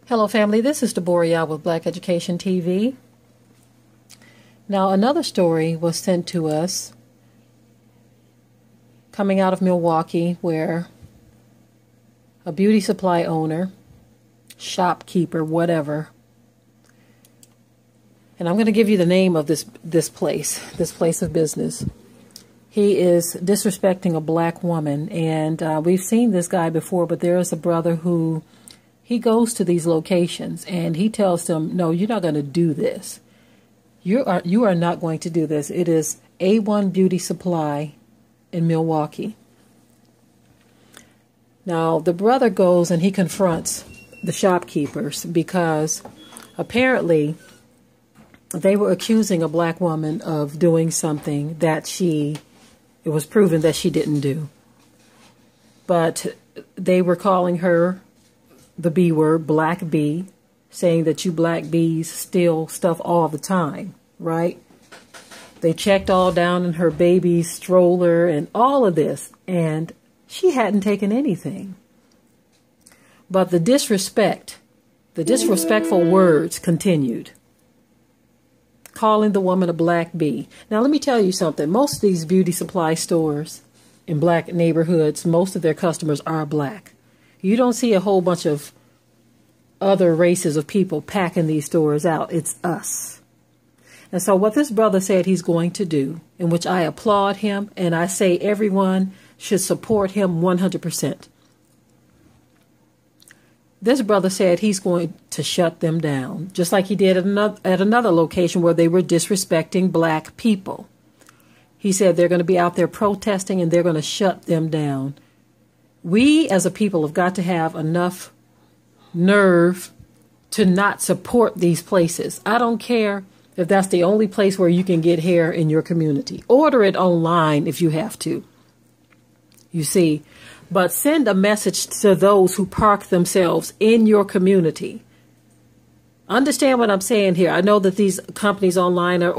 Hello family, this is Deborah with Black Education TV. Now another story was sent to us coming out of Milwaukee where a beauty supply owner, shopkeeper, whatever, and I'm going to give you the name of this place of business. He is disrespecting a black woman, and we've seen this guy before, but there is a brother who he goes to these locations and he tells them, no, you're not going to do this. You are not going to do this. It is A1 Beauty Supply in Milwaukee. Now, the brother goes and he confronts the shopkeepers because apparently they were accusing a black woman of doing something that it was proven that she didn't do. But they were calling her the B word, black bee, saying that you black bees steal stuff all the time, right? They checked all down in her baby's stroller and all of this, and she hadn't taken anything. But the disrespectful words continued, calling the woman a black bee. Now, let me tell you something. Most of these beauty supply stores in black neighborhoods, most of their customers are black. You don't see a whole bunch of other races of people packing these stores out. It's us. And so what this brother said he's going to do, in which I applaud him, and I say everyone should support him 100%. This brother said he's going to shut them down, just like he did at another location where they were disrespecting black people. He said they're going to be out there protesting and they're going to shut them down. We as a people have got to have enough nerve to not support these places. I don't care if that's the only place where you can get hair in your community. Order it online if you have to. You see, but send a message to those who park themselves in your community. Understand what I'm saying here. I know that these companies online are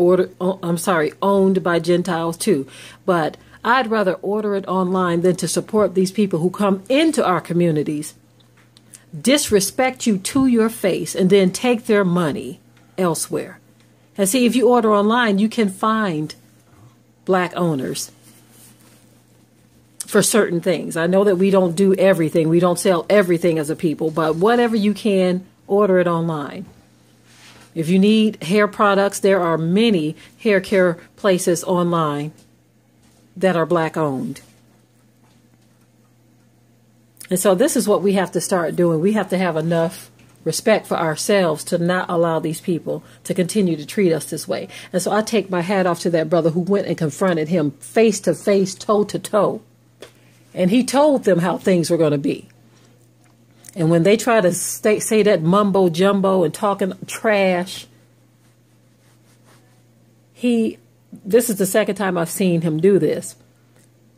owned by Gentiles too, but I'd rather order it online than to support these people who come into our communities, disrespect you to your face, and then take their money elsewhere. And see, if you order online, you can find black owners for certain things. I know that we don't do everything. We don't sell everything as a people, but whatever you can, order it online. If you need hair products, there are many hair care places online that are black owned. And so this is what we have to start doing. We have to have enough respect for ourselves to not allow these people to continue to treat us this way. And so I take my hat off to that brother who went and confronted him face to face, toe to toe. And he told them how things were going to be. And when they try to say that mumbo jumbo and talking trash, this is the second time I've seen him do this.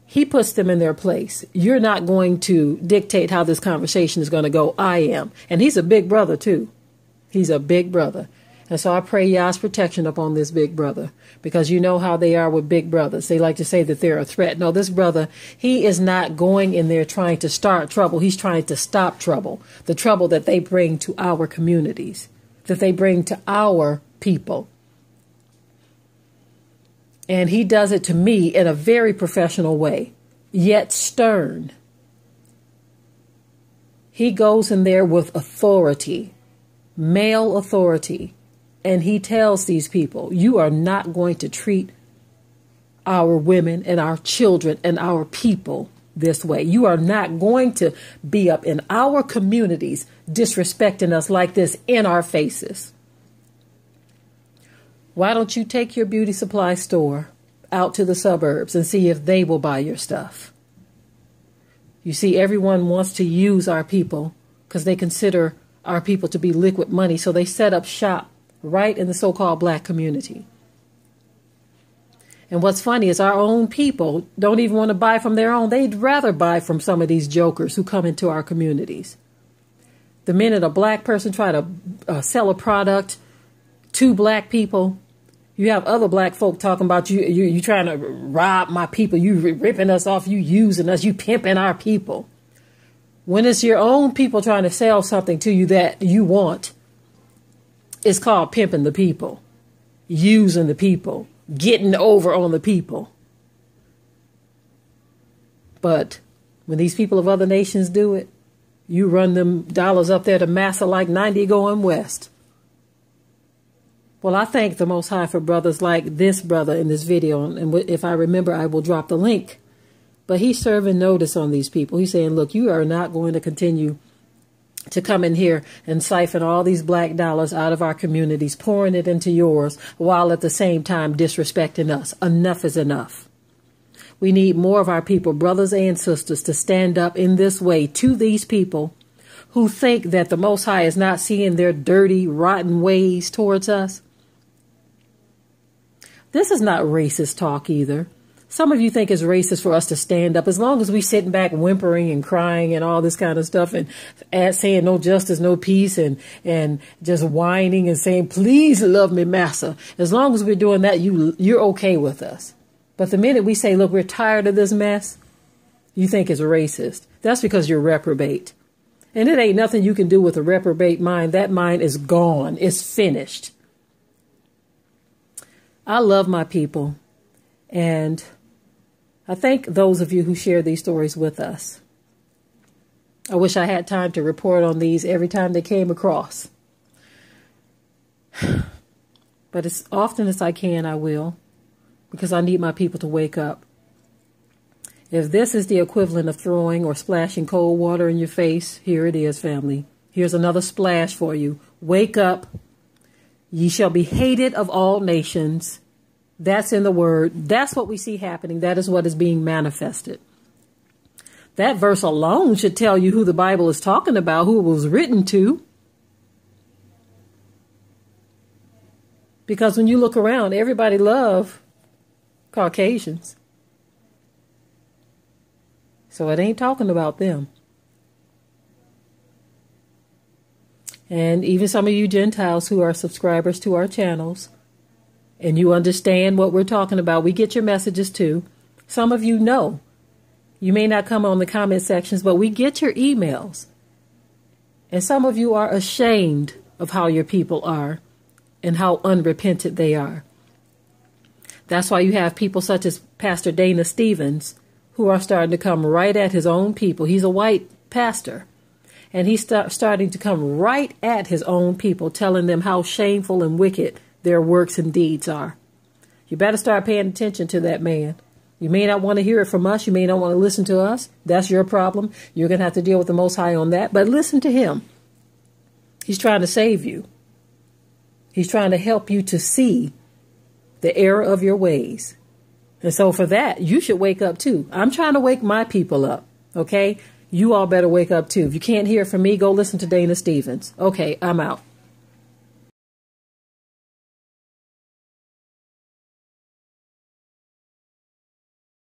He puts them in their place. You're not going to dictate how this conversation is going to go. I am. And he's a big brother, too. He's a big brother. And so I pray Yah's protection upon this big brother, because you know how they are with big brothers. They like to say that they're a threat. No, this brother, he is not going in there trying to start trouble. He's trying to stop trouble, the trouble that they bring to our communities, that they bring to our people. And he does it to me in a very professional way, yet stern. He goes in there with authority, male authority, and he tells these people, you are not going to treat our women and our children and our people this way. You are not going to be up in our communities disrespecting us like this in our faces. Why don't you take your beauty supply store out to the suburbs and see if they will buy your stuff? You see, everyone wants to use our people because they consider our people to be liquid money. So they set up shop right in the so-called black community. And what's funny is our own people don't even want to buy from their own. They'd rather buy from some of these jokers who come into our communities. The minute a black person try to sell a product to black people, you have other black folk talking about you trying to rob my people, you ripping us off, you using us, you pimping our people. When it's your own people trying to sell something to you that you want, it's called pimping the people, using the people, getting over on the people. But when these people of other nations do it, you run them dollars up there to massa like 90 going west. Well, I thank the Most High for brothers like this brother in this video. And if I remember, I will drop the link. But he's serving notice on these people. He's saying, look, you are not going to continue to come in here and siphon all these black dollars out of our communities, pouring it into yours, while at the same time disrespecting us. Enough is enough. We need more of our people, brothers and sisters, to stand up in this way to these people who think that the Most High is not seeing their dirty, rotten ways towards us. This is not racist talk either. Some of you think it's racist for us to stand up as long as we sitting back whimpering and crying and all this kind of stuff and saying no justice, no peace and just whining and saying, please love me, massa. As long as we're doing that, you're okay with us. But the minute we say, look, we're tired of this mess, you think it's racist. That's because you're reprobate. And it ain't nothing you can do with a reprobate mind. That mind is gone. It's finished. I love my people. And I thank those of you who share these stories with us. I wish I had time to report on these every time they came across. But as often as I can, I will. Because I need my people to wake up. If this is the equivalent of throwing or splashing cold water in your face, here it is, family. Here's another splash for you. Wake up. Ye shall be hated of all nations. That's in the word. That's what we see happening. That is what is being manifested. That verse alone should tell you who the Bible is talking about, who it was written to. Because when you look around, everybody loves Caucasians. So it ain't talking about them. And even some of you Gentiles who are subscribers to our channels, and you understand what we're talking about, we get your messages too. Some of you know. You may not come on the comment sections, but we get your emails. And some of you are ashamed of how your people are and how unrepentant they are. That's why you have people such as Pastor Dana Stevens who are starting to come right at his own people. He's a white pastor. And he's starting to come right at his own people, telling them how shameful and wicked their works and deeds are. You better start paying attention to that man. You may not want to hear it from us. You may not want to listen to us. That's your problem. You're going to have to deal with the Most High on that. But listen to him. He's trying to save you. He's trying to help you to see the error of your ways. And so for that, you should wake up too. I'm trying to wake my people up. Okay? You all better wake up too. If you can't hear from me, go listen to Dana Stevens. Okay, I'm out.